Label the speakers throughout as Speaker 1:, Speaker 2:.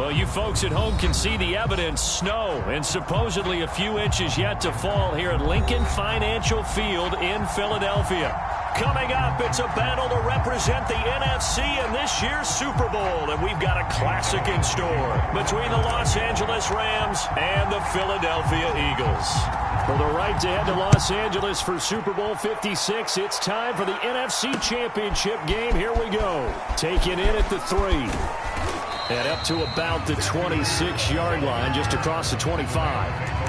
Speaker 1: Well, you folks at home can see the evidence. Snow and supposedly a few inches yet to fall here at Lincoln Financial Field in Philadelphia. Coming up, it's a battle to represent the NFC in this year's Super Bowl. And we've got a classic in store between the Los Angeles Rams and the Philadelphia Eagles. For the right to head to Los Angeles for Super Bowl 56, it's time for the NFC Championship game. Here we go. Taking in at the 3. And up to about the 26-yard line, just across the 25.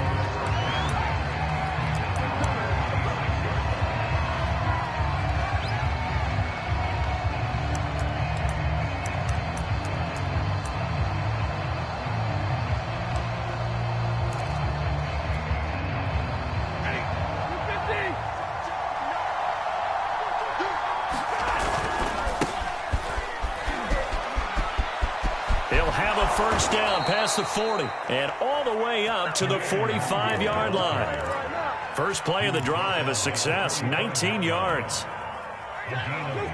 Speaker 1: First down past the 40 and all the way up to the 45-yard line. First play of the drive, a success, 19 yards.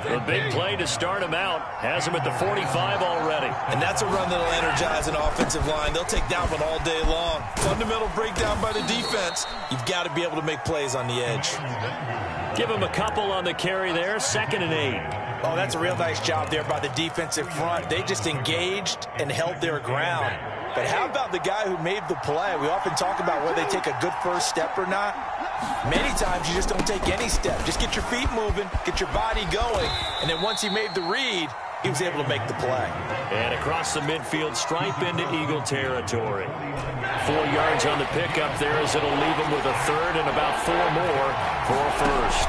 Speaker 1: The big play to start him out has him at the 45 already.
Speaker 2: And that's a run that'll energize an offensive line. They'll take that one all day long. Fundamental breakdown by the defense. You've got to be able to make plays on the edge.
Speaker 1: Give him a couple on the carry there, 2nd and 8.
Speaker 3: Oh, that's a real nice job there by the defensive front. They just engaged and held their ground. But how about the guy who made the play? We often talk about whether they take a good first step or not. Many times you just don't take any step. Just get your feet moving, get your body going, and then once he made the read, he was able to make the play.
Speaker 1: And across the midfield stripe into Eagle territory. 4 yards on the pickup there as it'll leave him with a 3rd and about 4 more for a first.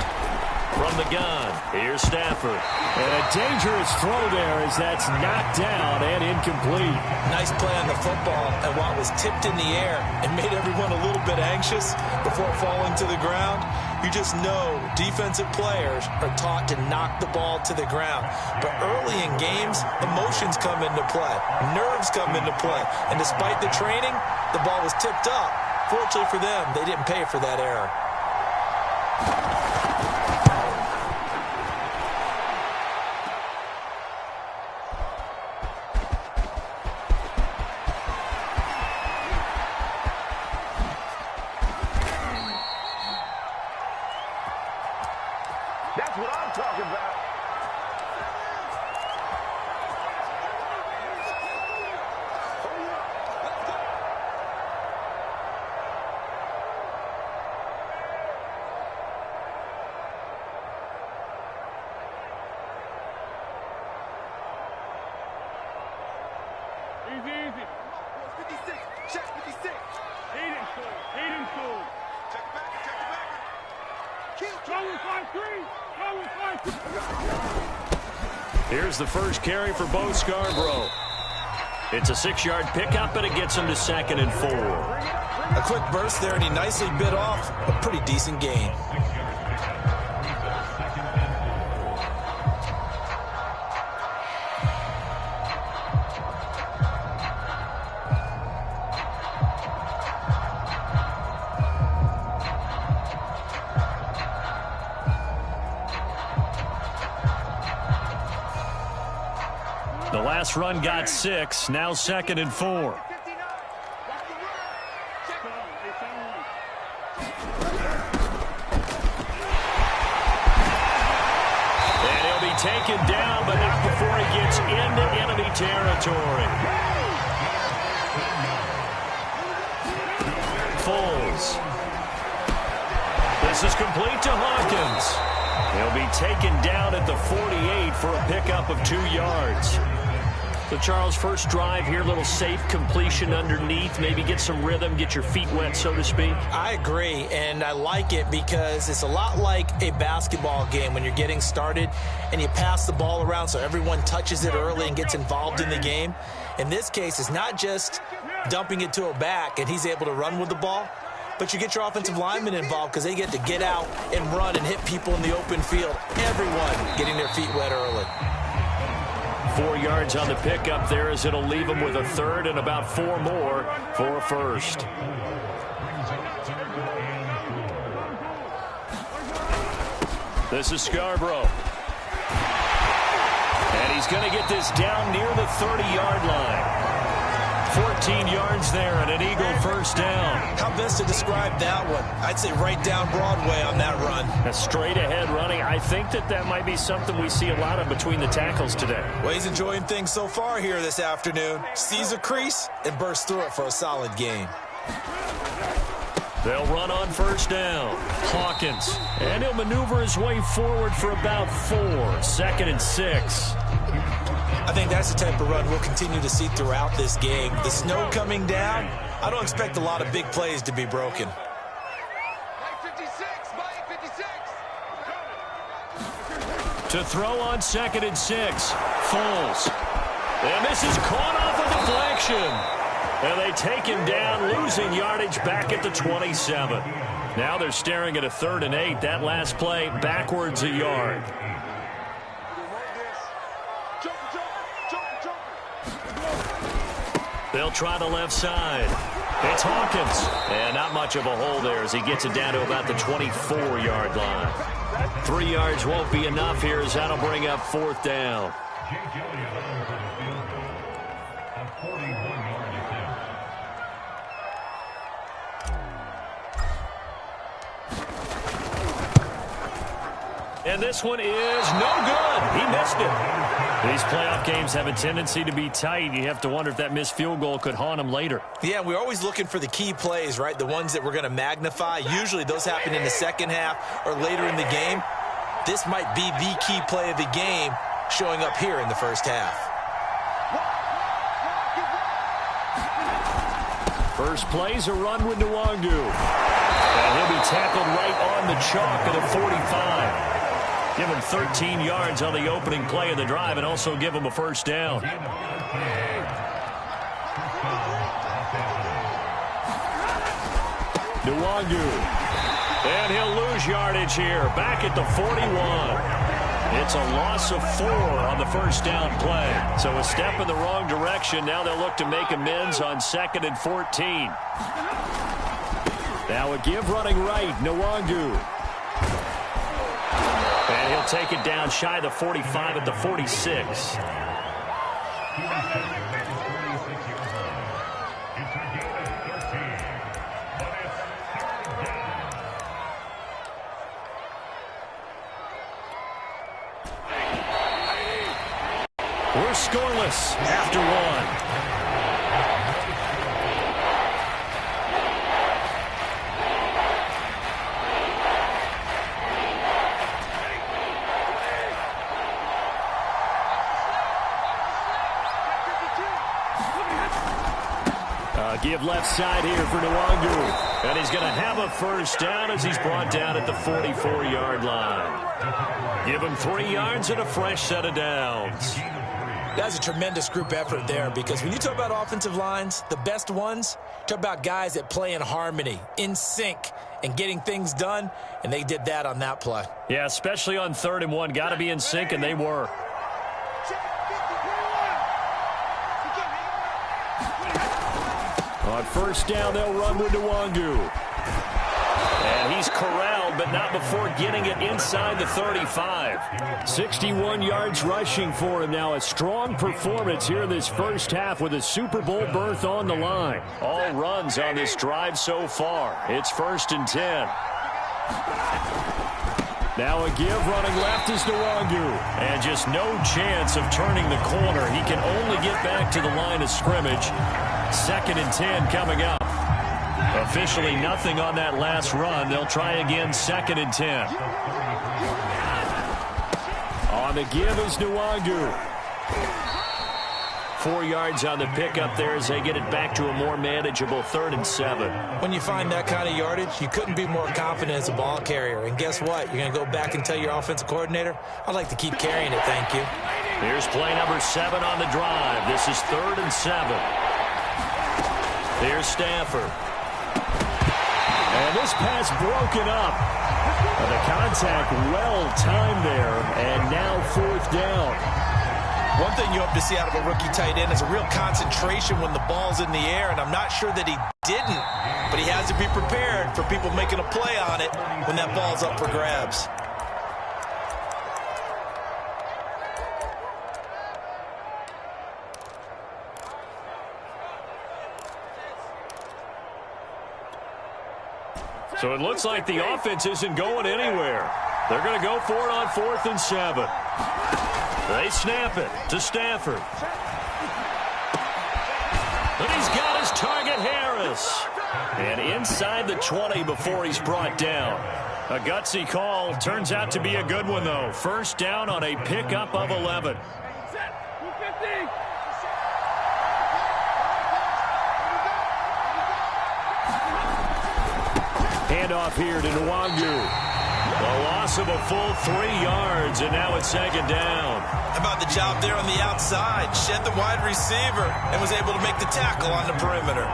Speaker 1: From the gun, here's Stafford. And a dangerous throw there as that's knocked down and incomplete.
Speaker 2: Nice play on the football, and while it was tipped in the air and made everyone a little bit anxious before falling to the ground, you just know defensive players are taught to knock the ball to the ground. But early in games, emotions come into play. Nerves come into play. And despite the training, the ball was tipped up. Fortunately for them, they didn't pay for that error.
Speaker 4: That's what I'm talking about.
Speaker 5: Easy.
Speaker 4: 56. Check 56.
Speaker 5: Hayden Cole.
Speaker 4: Check it back.
Speaker 5: Throw 5-3.
Speaker 1: Here's the first carry for Bo Scarborough. It's a 6-yard pickup, and it gets him to 2nd and 4.
Speaker 2: A quick burst there, and he nicely bit off a pretty decent gain.
Speaker 1: The last run got 6, now 2nd and 4. And he'll be taken down, but not before he gets into enemy territory. Foles. This is complete to Hawkins. He'll be taken down at the 48 for a pickup of 2 yards. So, Charles, first drive here, little safe completion underneath, maybe get some rhythm, get your feet wet, so to speak.
Speaker 3: I agree, and I like it because it's a lot like a basketball game when you're getting started and you pass the ball around so everyone touches it early and gets involved in the game. In this case, it's not just dumping it to a back and he's able to run with the ball, but you get your offensive linemen involved because they get to get out and run and hit people in the open field. Everyone getting their feet wet early.
Speaker 1: 4 yards on the pickup there as it'll leave him with a 3rd and about 4 more for a first. This is Scarborough. And he's going to get this down near the 30-yard line. 14 yards there and an Eagle first down.
Speaker 3: How best to describe that one? I'd say right down Broadway on that run.
Speaker 1: A straight ahead running. I think that might be something we see a lot of between the tackles today.
Speaker 3: Well, he's enjoying things so far here this afternoon. Sees a crease and bursts through it for a solid gain.
Speaker 1: They'll run on first down. Hawkins. And he'll maneuver his way forward for about 4. 2nd and 6.
Speaker 3: I think that's the type of run we'll continue to see throughout this game. The snow coming down, I don't expect a lot of big plays to be broken.
Speaker 1: To throw on 2nd and 6. Foles. And this is caught off a deflection. And they take him down, losing yardage back at the 27. Now they're staring at a 3rd and 8. That last play backwards a yard. They'll try the left side. It's Hawkins. And not much of a hole there as he gets it down to about the 24-yard line. 3 yards won't be enough here as that'll bring up 4th down. And this one is no good. He missed it. These playoff games have a tendency to be tight. You have to wonder if that missed field goal could haunt him later.
Speaker 3: Yeah, we're always looking for the key plays, right? The ones that we're going to magnify. Usually those happen in the second half or later in the game. This might be the key play of the game showing up here in the first half.
Speaker 1: First play's a run with Nwangu. And he'll be tackled right on the chalk at a 45. Give him 13 yards on the opening play of the drive and also give him a first down. Nwangu. And he'll lose yardage here. Back at the 41. It's a loss of 4 on the first down play. So a step in the wrong direction. Now they'll look to make amends on 2nd and 14. Now a give running right. Nwangu. And he'll take it down shy of the 45 at the 46. We're scoreless after 1. Give left side here for Nwangu. And he's going to have a first down as he's brought down at the 44-yard line. Give him 3 yards and a fresh set of downs.
Speaker 3: That's a tremendous group effort there because when you talk about offensive lines, the best ones, talk about guys that play in harmony, in sync, and getting things done, and they did that on that play.
Speaker 1: Yeah, especially on 3rd and 1. Got to be in sync, and they were. On first down, they'll run with Nwangu. And he's corralled, but not before getting it inside the 35. 61 yards rushing for him now. A strong performance here in this first half with a Super Bowl berth on the line. All runs on this drive so far. It's 1st and 10. Now a give running left is Nwangu. And just no chance of turning the corner. He can only get back to the line of scrimmage. 2nd and 10 coming up. Officially nothing on that last run. They'll try again 2nd and 10. On the give is Nwangu. 4 yards on the pickup there as they get it back to a more manageable 3rd and 7.
Speaker 3: When you find that kind of yardage, you couldn't be more confident as a ball carrier. And guess what? You're going to go back and tell your offensive coordinator, I'd like to keep carrying it, thank you.
Speaker 1: Here's play number 7 on the drive. This is 3rd and 7. Here's Stafford. And this pass broken up. And the contact well timed there. And now 4th down.
Speaker 3: One thing you hope to see out of a rookie tight end is a real concentration when the ball's in the air, and I'm not sure that he didn't, but he has to be prepared for people making a play on it when that ball's up for grabs.
Speaker 1: So it looks like the offense isn't going anywhere. They're going to go for it on 4th and 7. They snap it to Stafford. And he's got his target, Harris. And inside the 20 before he's brought down. A gutsy call. Turns out to be a good one, though. First down on a pickup of 11. Handoff here to Nwangu. A loss of a full 3 yards, and now it's 2nd down.
Speaker 2: How about the job there on the outside? Shed the wide receiver and was able to make the tackle on the perimeter.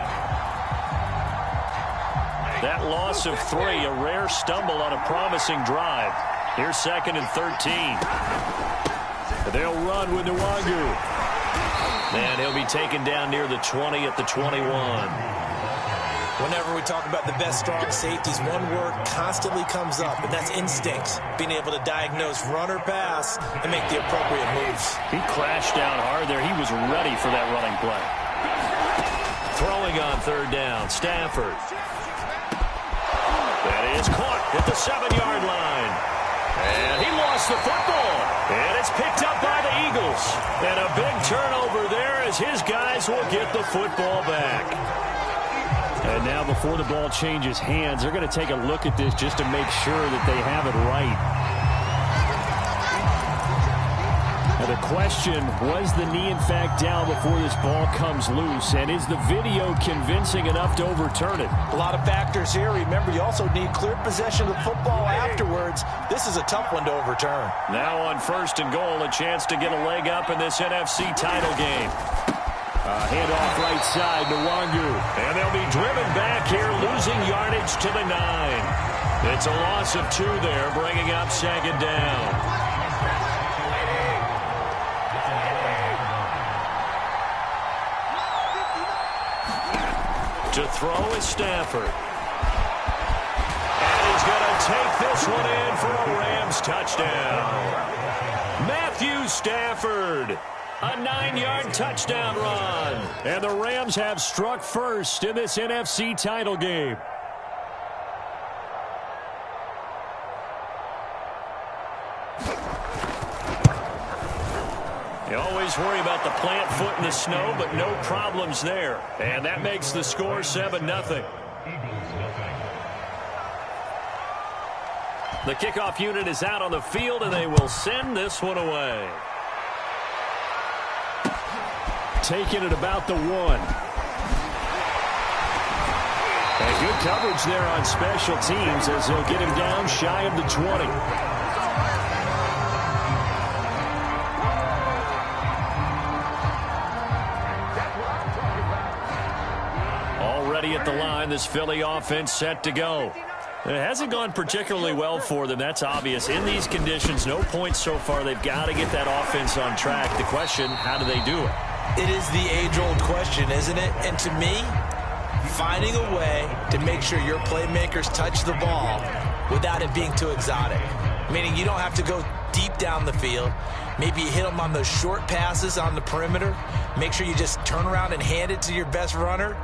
Speaker 1: That loss of 3, a rare stumble on a promising drive. Here's 2nd and 13. They'll run with Nwangu. And he'll be taken down near the 20 at the 21.
Speaker 3: Whenever we talk about the best strong safeties, one word constantly comes up, and that's instincts. Being able to diagnose run or pass and make the appropriate moves.
Speaker 1: He crashed down hard there. He was ready for that running play. Throwing on 3rd down, Stafford. That is caught at the 7-yard line. And he lost the football. And it's picked up by the Eagles. And a big turnover there as his guys will get the football back. And now before the ball changes hands, they're going to take a look at this just to make sure that they have it right. Now the question, was the knee in fact down before this ball comes loose? And is the video convincing enough to overturn it?
Speaker 3: A lot of factors here. Remember, you also need clear possession of the football afterwards. This is a tough one to overturn.
Speaker 1: Now on 1st and goal, a chance to get a leg up in this NFC title game. Handoff right side to Nwangu. And they'll be driven back here, losing yardage to the 9. It's a loss of 2 there, bringing up 2nd down. To throw is Stafford. And he's going to take this one in for a Rams touchdown. Matthew Stafford. A 9-yard touchdown run. And the Rams have struck first in this NFC title game. You always worry about the plant foot in the snow, but no problems there. And that makes the score 7-0. The kickoff unit is out on the field, and they will send this one away. Taking it about the 1. And good coverage there on special teams as they'll get him down shy of the 20. Already at the line, this Philly offense set to go. It hasn't gone particularly well for them. That's obvious. In these conditions, no points so far. They've got to get that offense on track. The question, how do they do it?
Speaker 3: It is the age-old question, isn't it? And to me, finding a way to make sure your playmakers touch the ball without it being too exotic. Meaning you don't have to go deep down the field. Maybe you hit them on those short passes on the perimeter. Make sure you just turn around and hand it to your best runner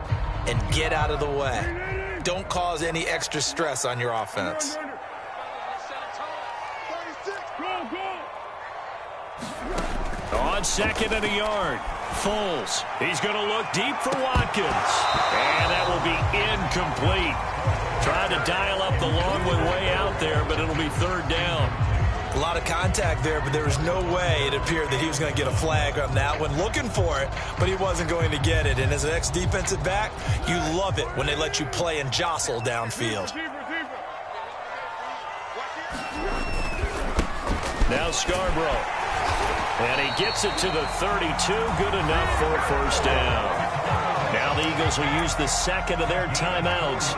Speaker 3: and get out of the way. Don't cause any extra stress on your offense.
Speaker 1: On 2nd and a yard. Foles. He's going to look deep for Watkins. And that will be incomplete. Trying to dial up the long one way out there, but it'll be 3rd down.
Speaker 3: A lot of contact there, but there was no way it appeared that he was going to get a flag on that one. Looking for it, but he wasn't going to get it. And as an ex-defensive back, you love it when they let you play and jostle downfield.
Speaker 1: Now Scarborough. And he gets it to the 32. Good enough for a 1st down. Now the Eagles will use the 2nd of their timeouts.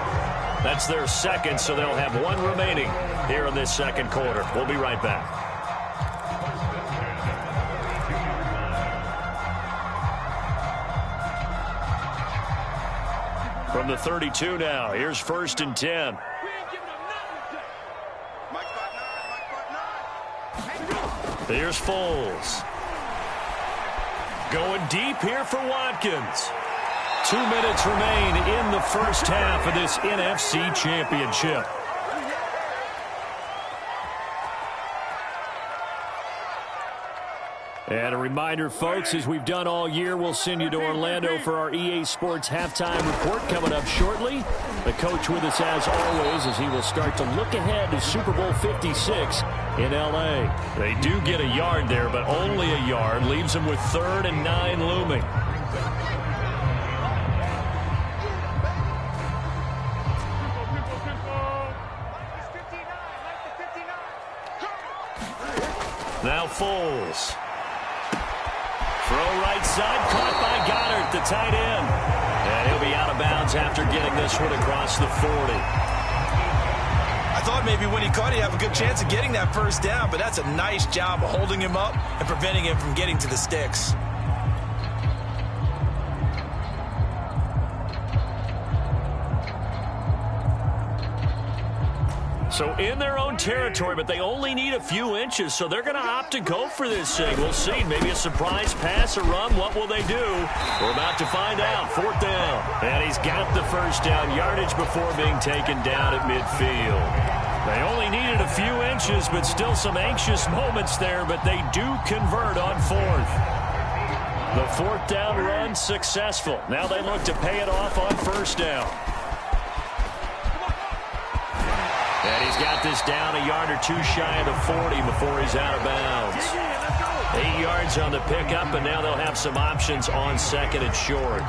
Speaker 1: That's their 2nd, so they'll have 1 remaining here in this 2nd quarter. We'll be right back. From the 32 now, here's 1st and 10. Here's Foles. Going deep here for Watkins. 2 minutes remain in the first half of this NFC Championship. And a reminder, folks, as we've done all year, we'll send you to Orlando for our EA Sports halftime report coming up shortly. The coach with us as always as he will start to look ahead to Super Bowl 56 in L.A. They do get a yard there, but only a yard. Leaves them with 3rd and 9 looming. Now Foles. Throw right side, caught by Goddard, the tight end. And he'll be out of bounds after getting this one across the 40.
Speaker 2: I thought maybe when he caught it, he'd have a good chance of getting that first down, but that's a nice job of holding him up and preventing him from getting to the sticks.
Speaker 1: So in their own territory, but they only need a few inches, so they're going to opt to go for this thing. We'll see. Maybe a surprise pass or run. What will they do? We're about to find out. 4th down. And he's got the first down yardage before being taken down at midfield. They only needed a few inches, but still some anxious moments there, but they do convert on 4th. The 4th down run successful. Now they look to pay it off on 1st down. And he's got this down a yard or 2 shy of the 40 before he's out of bounds. 8 yards on the pickup, and now they'll have some options on 2nd and short.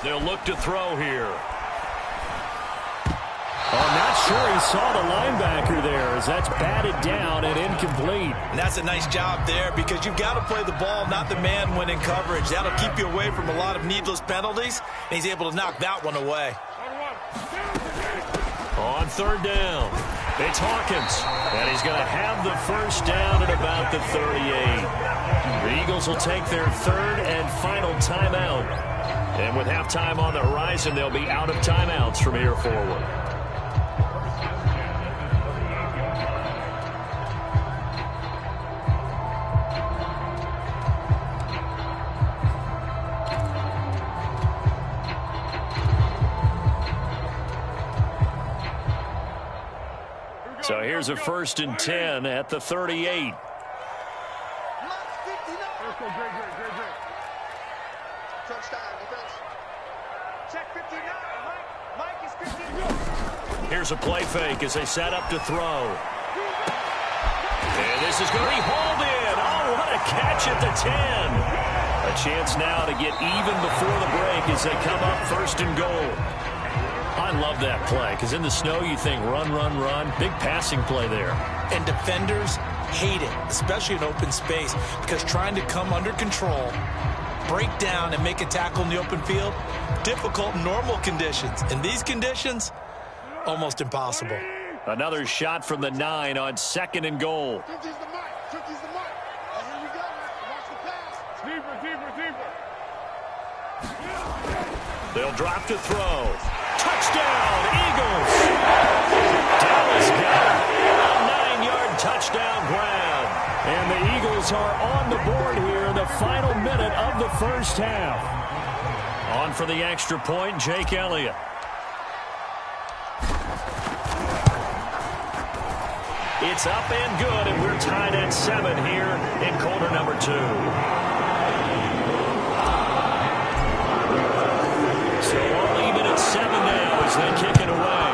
Speaker 1: They'll look to throw here. I'm not sure he saw the linebacker there as that's batted down and incomplete.
Speaker 2: And that's a nice job there because you've got to play the ball, not the man when in coverage. That'll keep you away from a lot of needless penalties, and he's able to knock that one away.
Speaker 1: On 3rd down, it's Hawkins, and he's going to have the first down at about the 38. The Eagles will take their 3rd and final timeout. And with halftime on the horizon, they'll be out of timeouts from here forward. So here's a 1st and 10 at the 38. Here's a play fake as they set up to throw. And this is going to be hauled in. Oh, what a catch at the 10. A chance now to get even before the break as they come up 1st and goal. I love that play because in the snow you think run, run, run. Big passing play there.
Speaker 2: And defenders hate it, especially in open space, because trying to come under control, break down, and make a tackle in the open field, difficult in normal conditions. In these conditions, almost impossible.
Speaker 1: Another shot from the 9 on 2nd and goal. They'll drop to throw. Touchdown, Eagles! Dallas got it. A 9-yard touchdown grab. And the Eagles are on the board here in the final minute of the first half. On for the extra point, Jake Elliott. It's up and good, and we're tied at 7 here in quarter number 2. So all even at 7 now as they kick it away.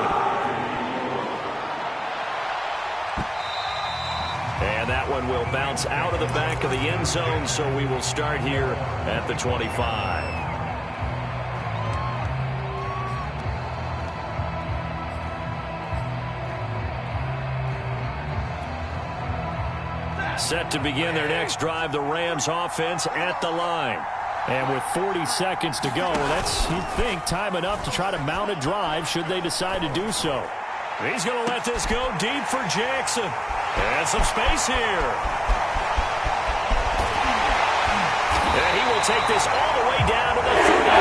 Speaker 1: And that one will bounce out of the back of the end zone, so we will start here at the 25. Set to begin their next drive, the Rams offense at the line. And with 40 seconds to go, that's, you'd think, time enough to try to mount a drive should they decide to do so. He's going to let this go deep for Jackson. And some space here. And he will take this all the way down to the 38.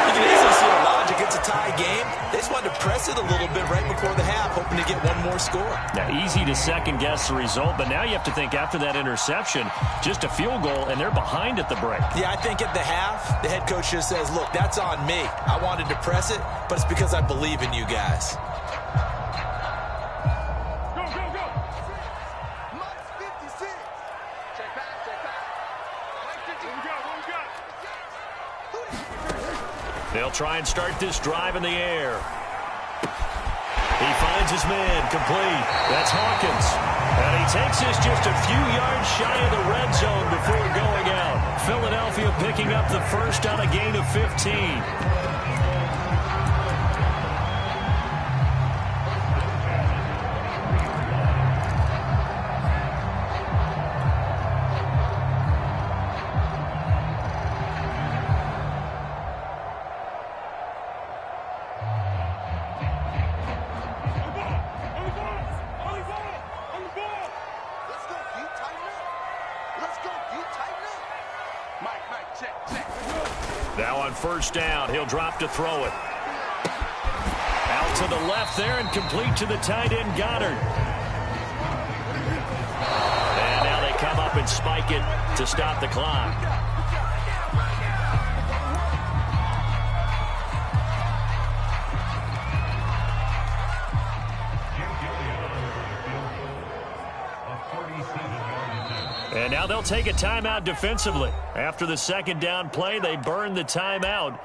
Speaker 3: You can easily see the logic. It's a tie game. They just wanted to press it a little bit right before the half, hoping to get one more score.
Speaker 1: Now, easy to second-guess the result, but now you have to think after that interception, just a field goal, and they're behind at the break.
Speaker 3: Yeah, I think at the half, the head coach just says, look, that's on me. I wanted to press it, but it's because I believe in you guys.
Speaker 5: Go, go, go.
Speaker 4: Mike's 56. Check back, check back. Mike 50.
Speaker 5: What we got? What we got?
Speaker 1: They'll try and start this drive in the air. He finds his man, complete. That's Hawkins. And he takes this just a few yards shy of the red zone before going out. Philadelphia picking up the first on a gain of 15.
Speaker 4: Let's go, you tighten up. Let's go, you tighten up. Mike, check, check.
Speaker 1: Now on first down, he'll drop to throw it. Out to the left there and complete to the tight end, Goddard. And now they come up and spike it to stop the clock. And now they'll take a timeout defensively. After the second down play, they burn the timeout,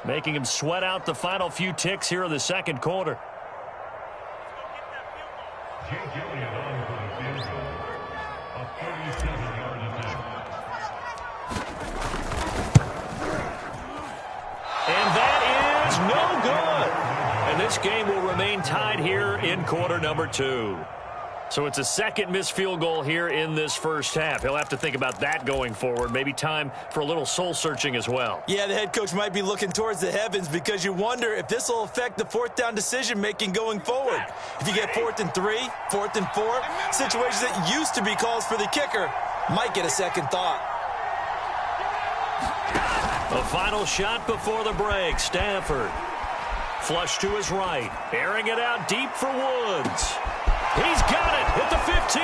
Speaker 1: making them sweat out the final few ticks here in the second quarter. And that is no good. And this game will remain tied here in quarter number 2. So it's a second missed field goal here in this first half. He'll have to think about that going forward. Maybe time for a little soul-searching as well.
Speaker 3: Yeah, the head coach might be looking towards the heavens because you wonder if this will affect the fourth down decision-making going forward. If you get 4th and 3, 4th and 4, situations that used to be calls for the kicker might get a second thought.
Speaker 1: A final shot before the break. Stafford. Flush to his right. Airing it out deep for Woods. He's got it at the 15.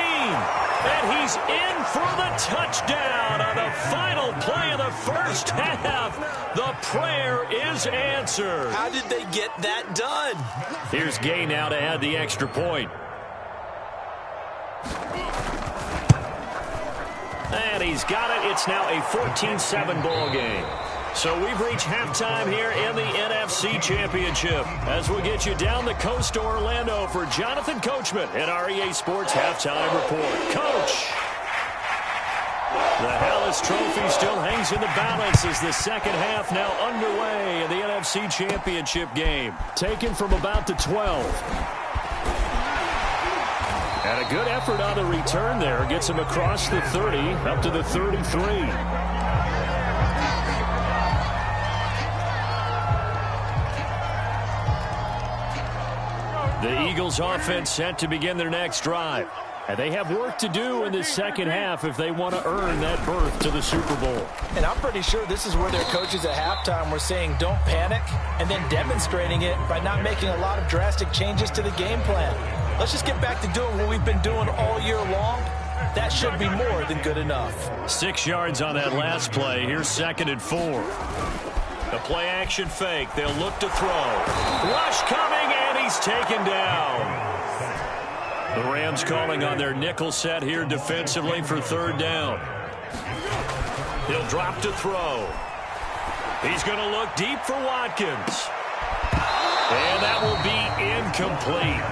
Speaker 1: And he's in for the touchdown on the final play of the first half. The prayer is answered.
Speaker 3: How did they get that done?
Speaker 1: Here's Gay now to add the extra point. And he's got it. It's now a 14-7 ball game. So we've reached halftime here in the NFC Championship. As we get you down the coast to Orlando for Jonathan Coachman at our EA Sports Halftime Report. Coach! The Hallis Trophy still hangs in the balance as the second half now underway in the NFC Championship game. Taken from about the 12. And a good effort on the return there. Gets him across the 30, up to the 33. The Eagles offense set to begin their next drive. And they have work to do in the second half if they want to earn that berth to the Super Bowl.
Speaker 3: And I'm pretty sure this is where their coaches at halftime were saying don't panic and then demonstrating it by not making a lot of drastic changes to the game plan. Let's just get back to doing what we've been doing all year long. That should be more than good enough.
Speaker 1: 6 yards on that last play. Here's 2nd and 4. The play action fake. They'll look to throw. Rush coming, and he's taken down. The Rams calling on their nickel set here defensively for 3rd down. He'll drop to throw. He's going to look deep for Watkins. And that will be incomplete.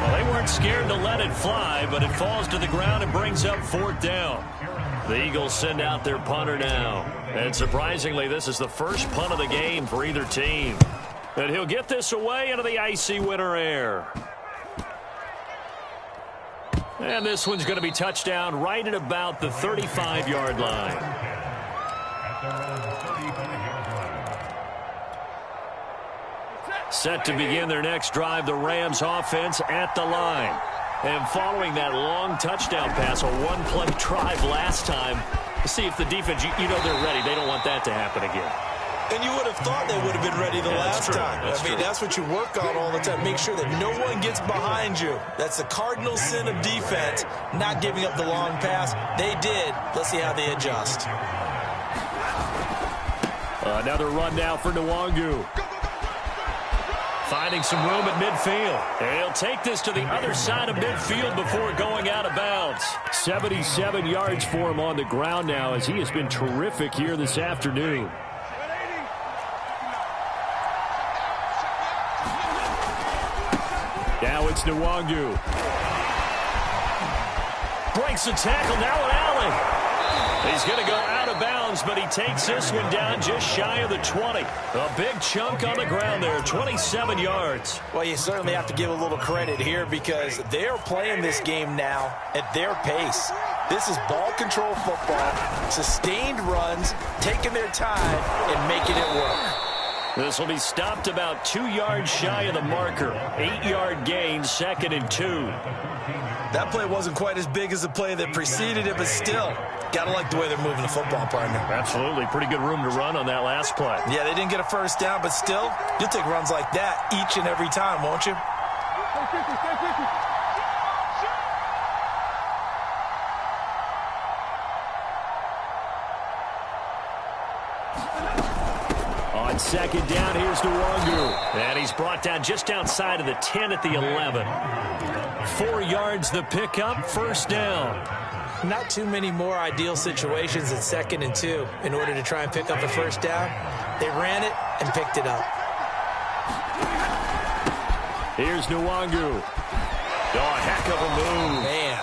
Speaker 1: Well, they weren't scared to let it fly, but it falls to the ground and brings up 4th down. The Eagles send out their punter now. And surprisingly, this is the first punt of the game for either team. And he'll get this away into the icy winter air. And this one's going to be touchdown right at about the 35-yard line. Set to begin their next drive, the Rams offense at the line. And following that long touchdown pass, a one-play drive last time, see if the defense, you know they're ready. They don't want that to happen again.
Speaker 2: And you would have thought they would have been ready the last time. I mean, that's what you work on all the time. Make sure that no one gets behind you. That's the cardinal sin of defense, not giving up the long pass. They did. Let's see how they adjust.
Speaker 1: Another run now for Nwangu. Finding some room at midfield. And he'll take this to the other side of midfield before going out of bounds. 77 yards for him on the ground now, as he has been terrific here this afternoon. Now it's Nwangu. Breaks the tackle, now an alley. He's going to go out of bounds, but he takes this one down just shy of the 20. A big chunk on the ground there, 27 yards.
Speaker 3: Well, you certainly have to give a little credit here because they're playing this game now at their pace. This is ball control football, sustained runs, taking their time and making it work.
Speaker 1: This will be stopped about 2 yards shy of the marker. 8-yard gain, 2nd and 2.
Speaker 2: That play wasn't quite as big as the play that preceded it, but still, got to like the way they're moving the football, partner.
Speaker 1: Absolutely. Pretty good room to run on that last play.
Speaker 2: Yeah, they didn't get a first down, but still, you'll take runs like that each and every time, won't you?
Speaker 1: On 2nd down, here's Nwangu. And he's brought down just outside of the 10 at the 11. 4 yards the pickup, 1st down.
Speaker 3: Not too many more ideal situations at 2nd and 2 in order to try and pick up the 1st down. They ran it and picked it up.
Speaker 1: Here's Nwangu. Oh, heck of a move.
Speaker 3: Man.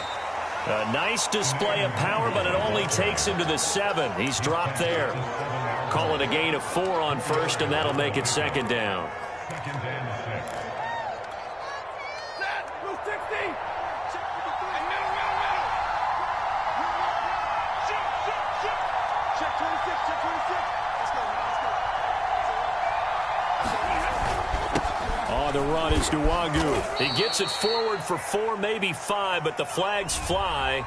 Speaker 1: A nice display of power, but it only takes him to the 7. He's dropped there. Call it a gain of 4 on 1st, and that'll make it 2nd down. On the run is Nwangu. He gets it forward for 4, maybe 5, but the flags fly.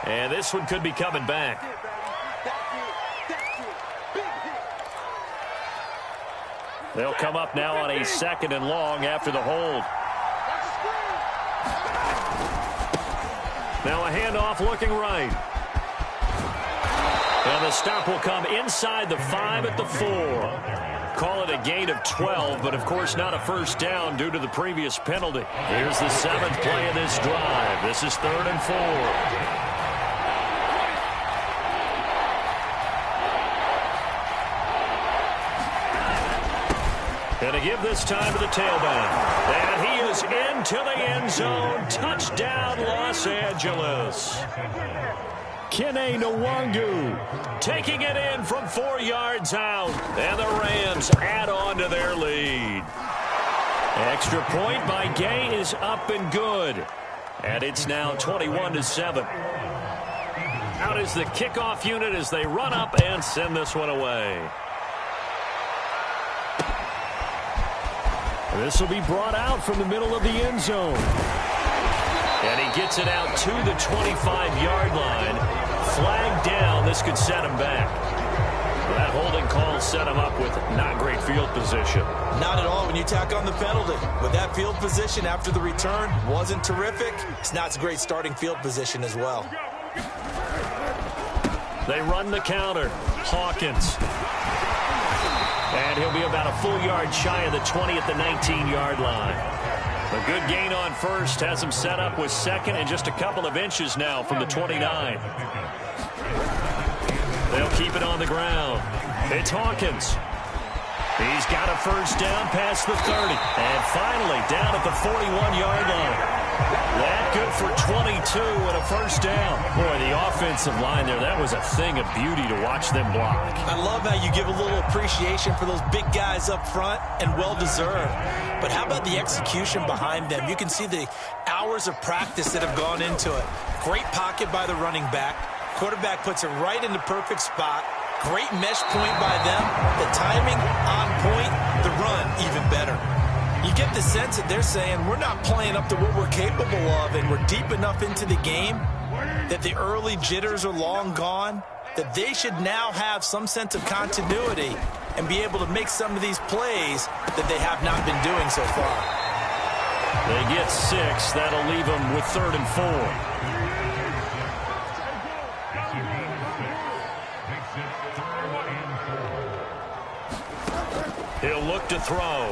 Speaker 1: And this one could be coming back. They'll come up now on a 2nd and long after the hold. Now a handoff looking right. And the stop will come inside the 5 at the 4. Call it a gain of 12, but of course not a 1st down due to the previous penalty. Here's the 7th play of this drive. This is 3rd and 4. And to give this time to the tailback. And he is into the end zone. Touchdown, Los Angeles. Kene Nwangu taking it in from 4 yards out. And the Rams add on to their lead. Extra point by Gay is up and good. And it's now 21-7. Out is the kickoff unit as they run up and send this one away. This will be brought out from the middle of the end zone. And he gets it out to the 25-yard line. Flag down. This could set him back. That holding call set him up with not great field position.
Speaker 2: Not at all when you tack on the penalty. With that field position after the return wasn't terrific. It's not a great starting field position as well.
Speaker 1: They run the counter. Hawkins. And he'll be about a full yard shy of the 20 at the 19-yard line. A good gain on 1st has him set up with 2nd and just a couple of inches now from the 29. They'll keep it on the ground. It's Hawkins. He's got a 1st down past the 30. And finally down at the 41-yard line. That good for 22 and a 1st down. Boy, the offensive line there, that was a thing of beauty to watch them block.
Speaker 2: I love how you give a little appreciation for those big guys up front, and well-deserved. But how about the execution behind them? You can see the hours of practice that have gone into it. Great pocket by the running back. Quarterback puts it right in the perfect spot. Great mesh point by them. The timing on point, the run even better. You get the sense that they're saying we're not playing up to what we're capable of, and we're deep enough into the game that the early jitters are long gone, that they should now have some sense of continuity
Speaker 3: and be able to make some of these plays that they have not been doing so far.
Speaker 1: They get 6. That'll leave them with 3rd and 4. He'll look to throw.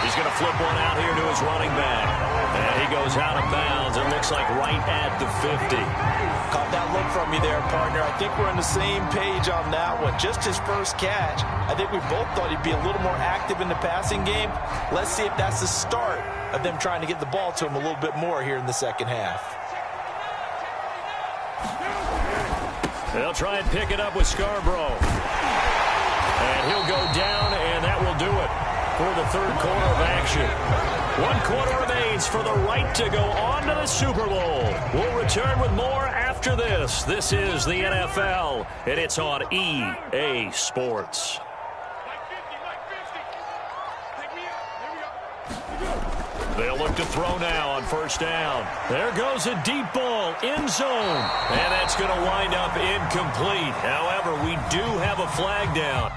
Speaker 1: He's going to flip one out here to his running back. And he goes out of bounds. It looks like right at the 50.
Speaker 3: Caught that look from you there, partner. I think we're on the same page on that one. Just his first catch. I think we both thought he'd be a little more active in the passing game. Let's see if that's the start of them trying to get the ball to him a little bit more here in the second half.
Speaker 1: They'll try and pick it up with Scarborough. And he'll go down, and that will do it for the 3rd quarter of action. 1 quarter remains for the right to go on to the Super Bowl. We'll return with more after this. This is the NFL, and it's on EA Sports. They'll look to throw now on 1st down. There goes a deep ball, end zone. And that's going to wind up incomplete. However, we do have a flag down.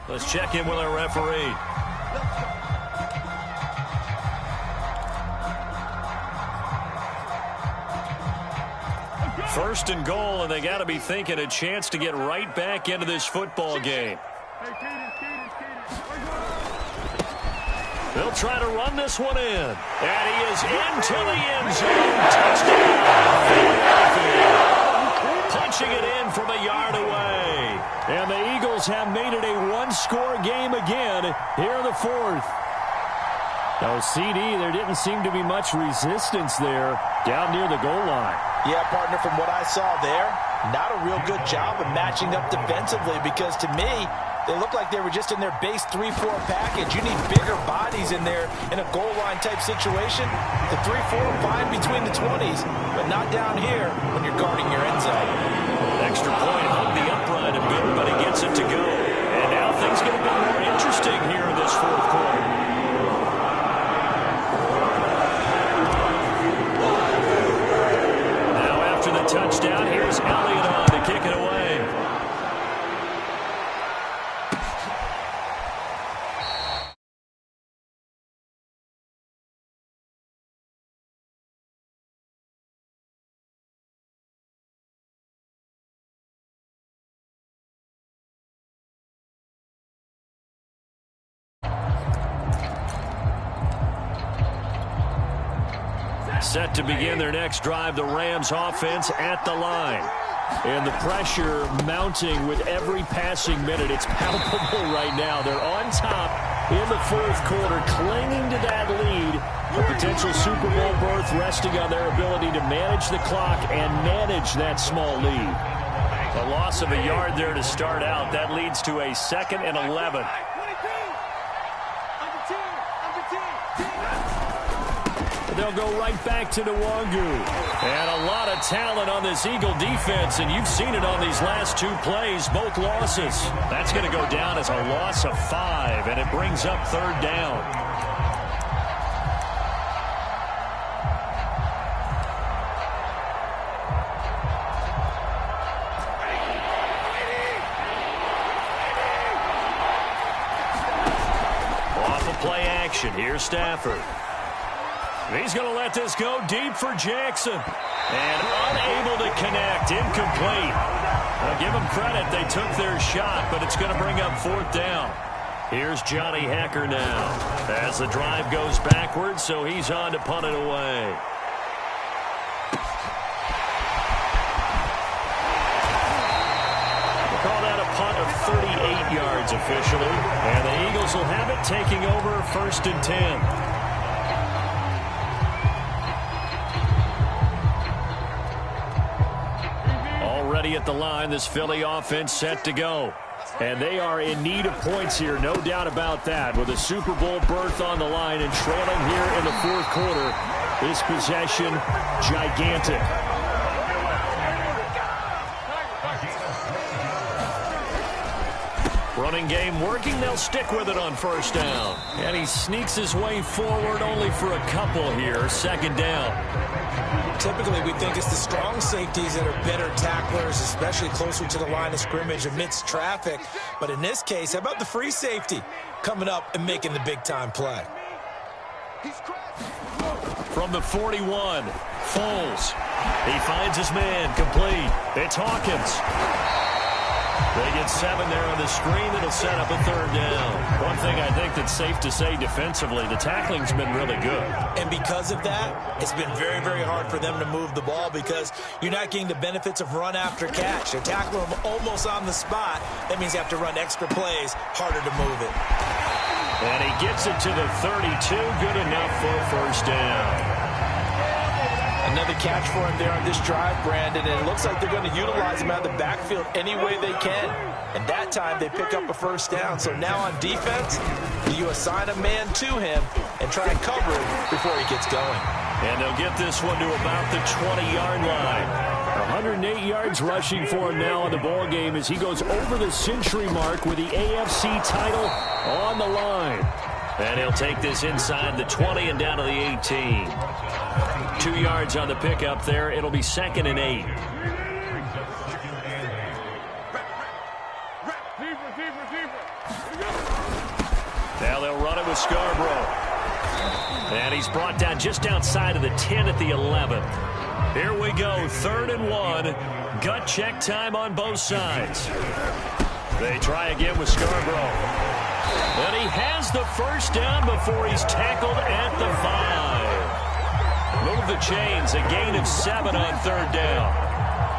Speaker 1: Let's check in with our referee. First and goal, and they got to be thinking a chance to get right back into this football game. They'll try to run this one in. And he is into the end zone. Touchdown. Punching it in from a yard away. And the Eagles have made it a 1-score game again here in the 4th. Now, CD, there didn't seem to be much resistance there down near the goal line.
Speaker 3: Yeah, partner, from what I saw there, not a real good job of matching up defensively because to me, they look like they were just in their base 3-4 package. You need bigger bodies in there in a goal line type situation. The 3-4 fine between the 20s, but not down here when you're guarding your end zone.
Speaker 1: Extra point, hung the upright a bit, but he gets it to go. And now things get a bit more interesting here in this 4th quarter. Now after the touchdown, here's Elliott on to kick it away. Set to begin their next drive, the Rams offense at the line. And the pressure mounting with every passing minute. It's palpable right now. They're on top in the 4th quarter, clinging to that lead. A potential Super Bowl berth resting on their ability to manage the clock and manage that small lead. A loss of a yard there to start out. That leads to a 2nd and 11. They'll go right back to Nwangu. And a lot of talent on this Eagle defense, and you've seen it on these last 2 plays, both losses. That's going to go down as a loss of 5, and it brings up 3rd down. Off of play action, here's Stafford. He's going to let this go deep for Jackson. And unable to connect. Incomplete. I'll give them credit. They took their shot, but it's going to bring up 4th down. Here's Johnny Hacker now. As the drive goes backwards, so he's on to punt it away. We'll call that a punt of 38 yards officially. And the Eagles will have it, taking over 1st and 10. At the line, this Philly offense set to go. And they are in need of points here, no doubt about that. With a Super Bowl berth on the line and trailing here in the 4th quarter, this possession gigantic. Running game working. They'll stick with it on first down. And he sneaks his way forward only for a couple here. Second down.
Speaker 3: Typically, we think it's the strong safeties that are better tacklers, especially closer to the line of scrimmage amidst traffic. But in this case, how about the free safety coming up and making the big-time play?
Speaker 1: From the 41, Foles. He finds his man complete. It's Hawkins. They get 7 there on the screen. It'll set up a third down. One thing I think that's safe to say defensively, the tackling's been really good.
Speaker 3: And because of that, it's been very, very hard for them to move the ball because you're not getting the benefits of run after catch. They're tackling them almost on the spot. That means you have to run extra plays, harder to move it.
Speaker 1: And he gets it to the 32. Good enough for a first down.
Speaker 3: Another catch for him there on this drive, Brandon, and it looks like they're going to utilize him out of the backfield any way they can. And that time they pick up a first down. So now on defense, do you assign a man to him and try and cover him before he gets going?
Speaker 1: And they'll get this one to about the 20-yard line. 108 yards rushing for him now in the ball game as he goes over the century mark with the AFC title on the line. And he'll take this inside the 20 and down to the 18. 2 yards on the pickup there. It'll be 2nd and 8. Now they'll run it with Scarborough. And he's brought down just outside of the 10 at the 11. Here we go, 3rd and 1. Gut check time on both sides. They try again with Scarborough. And he has the first down before he's tackled at the 5. Move the chains, a gain of 7 on 3rd down.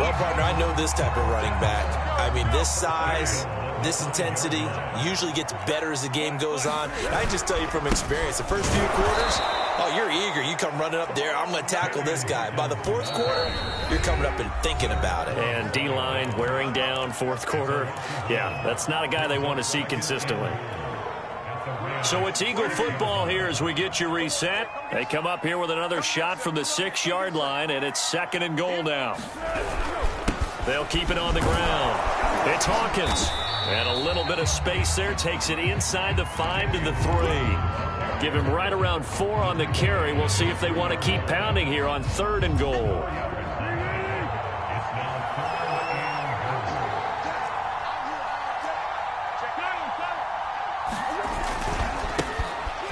Speaker 3: Well, partner, I know this type of running back. I mean, this size, this intensity usually gets better as the game goes on. I just tell you from experience, the first few quarters, oh, you're eager. You come running up there, I'm going to tackle this guy. By the 4th quarter, you're coming up and thinking about it.
Speaker 1: And D-line wearing down 4th quarter. Yeah, that's not a guy they want to see consistently. So it's Eagle football here as we get you reset. They come up here with another shot from the 6-yard line, and it's 2nd and goal now. They'll keep it on the ground. It's Hawkins. And a little bit of space there. Takes it inside the 5 to the 3. Give him right around 4 on the carry. We'll see if they want to keep pounding here on 3rd and goal.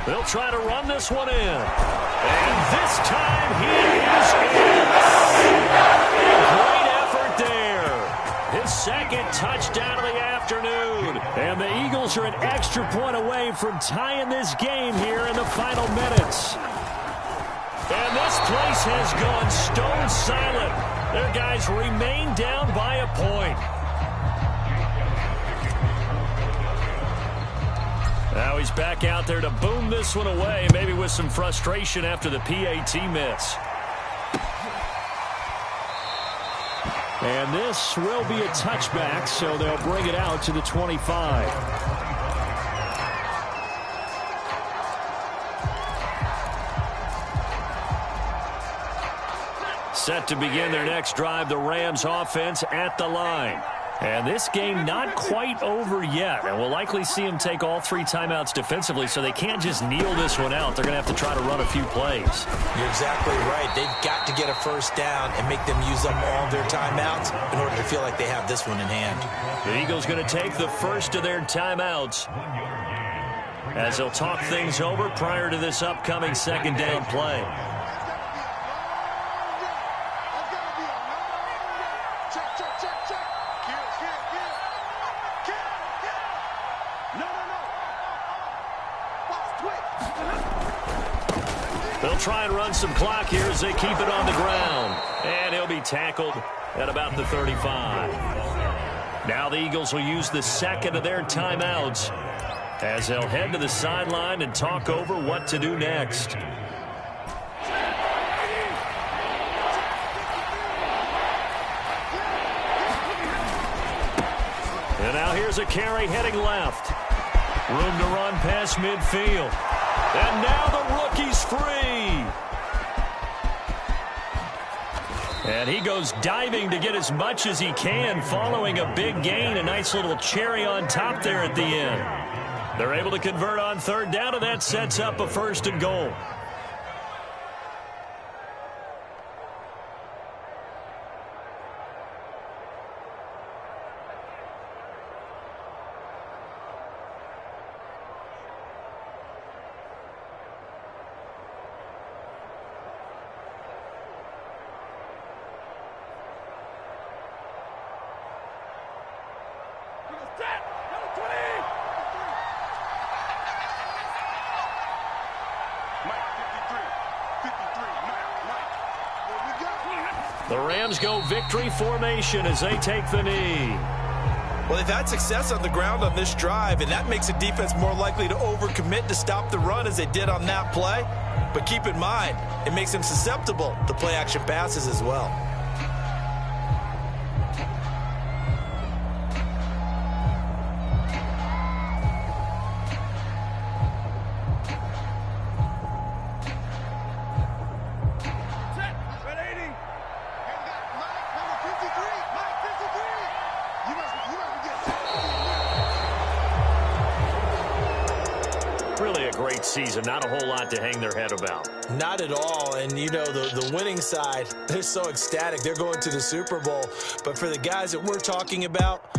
Speaker 1: They'll try to run this one in. And this time he is in. Great effort there. His 2nd touchdown of the afternoon. And the Eagles are an extra point away from tying this game here in the final minutes. And this place has gone stone silent. Their guys remain down by a point. Now he's back out there to boom this one away, maybe with some frustration after the PAT miss. And this will be a touchback, so they'll bring it out to the 25. Set to begin their next drive, the Rams offense at the line. And this game not quite over yet. And we'll likely see them take all 3 timeouts defensively, so they can't just kneel this one out. They're going to have to try to run a few plays.
Speaker 3: You're exactly right. They've got to get a first down and make them use up all their timeouts in order to feel like they have this one in hand.
Speaker 1: The Eagles going to take the first of their timeouts as they'll talk things over prior to this upcoming 2nd down play. They'll try and run some clock here as they keep it on the ground. And he'll be tackled at about the 35. Now the Eagles will use the 2nd of their timeouts as they'll head to the sideline and talk over what to do next. And now here's a carry heading left. Room to run past midfield. And now the rookie's free. And he goes diving to get as much as he can following a big gain. A nice little cherry on top there at the end. They're able to convert on third down, and that sets up a 1st and goal. The Rams go victory formation as they take the knee.
Speaker 2: Well, they've had success on the ground on this drive, and that makes the defense more likely to overcommit to stop the run as they did on that play. But keep in mind, it makes them susceptible to play-action passes as well.
Speaker 1: Really a great season. Not a whole lot to hang their head about.
Speaker 3: Not at all. And, you know, the winning side, they're so ecstatic. They're going to the Super Bowl. But for the guys that we're talking about,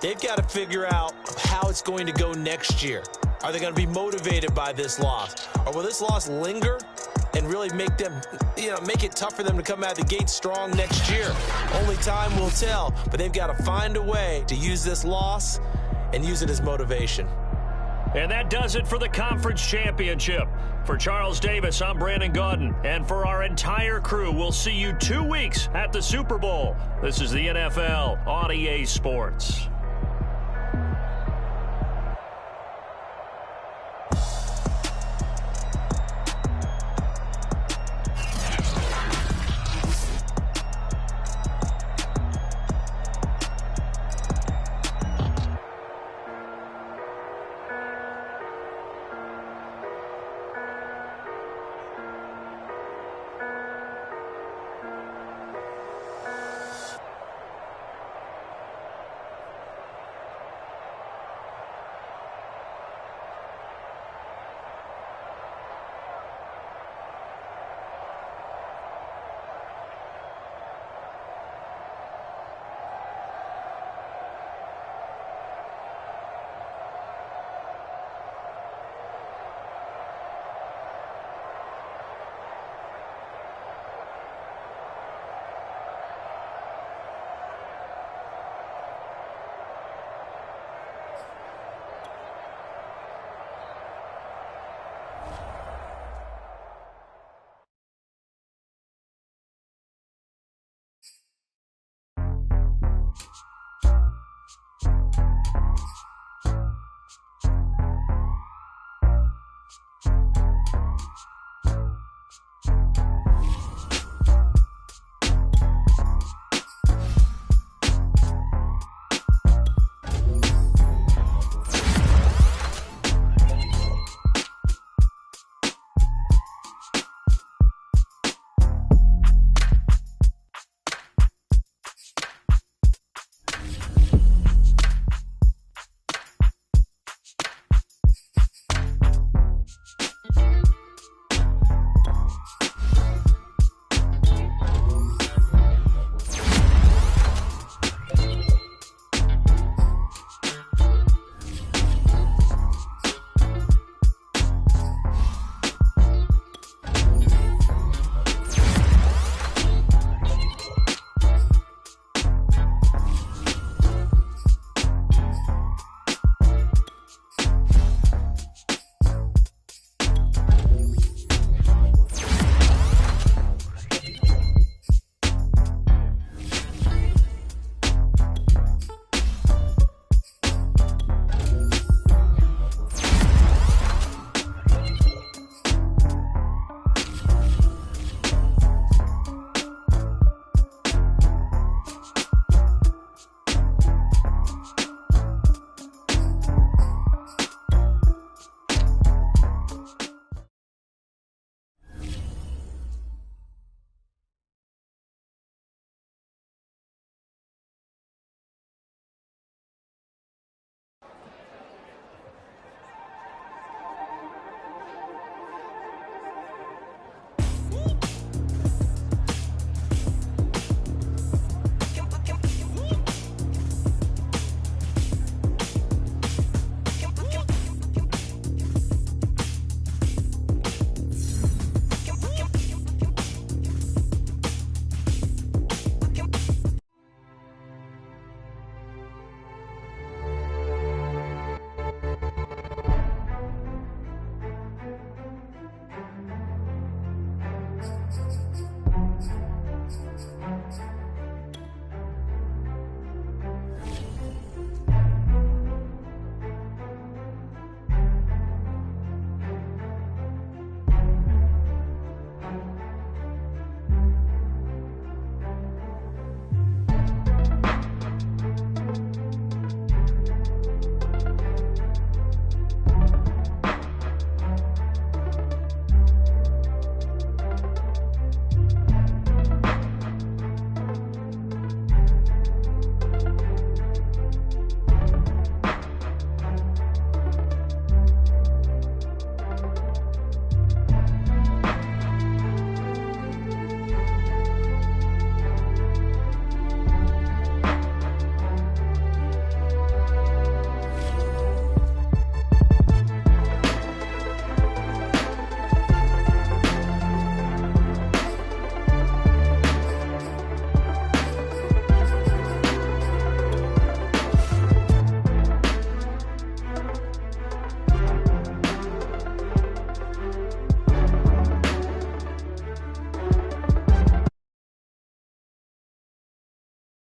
Speaker 3: they've got to figure out how it's going to go next year. Are they going to be motivated by this loss? Or will this loss linger and really make them, make it tough for them to come out of the gate strong next year? Only time will tell. But they've got to find a way to use this loss and use it as motivation.
Speaker 1: And that does it for the conference championship. For Charles Davis, I'm Brandon Gaudin. And for our entire crew, we'll see you 2 weeks at the Super Bowl. This is the NFL on EA Sports.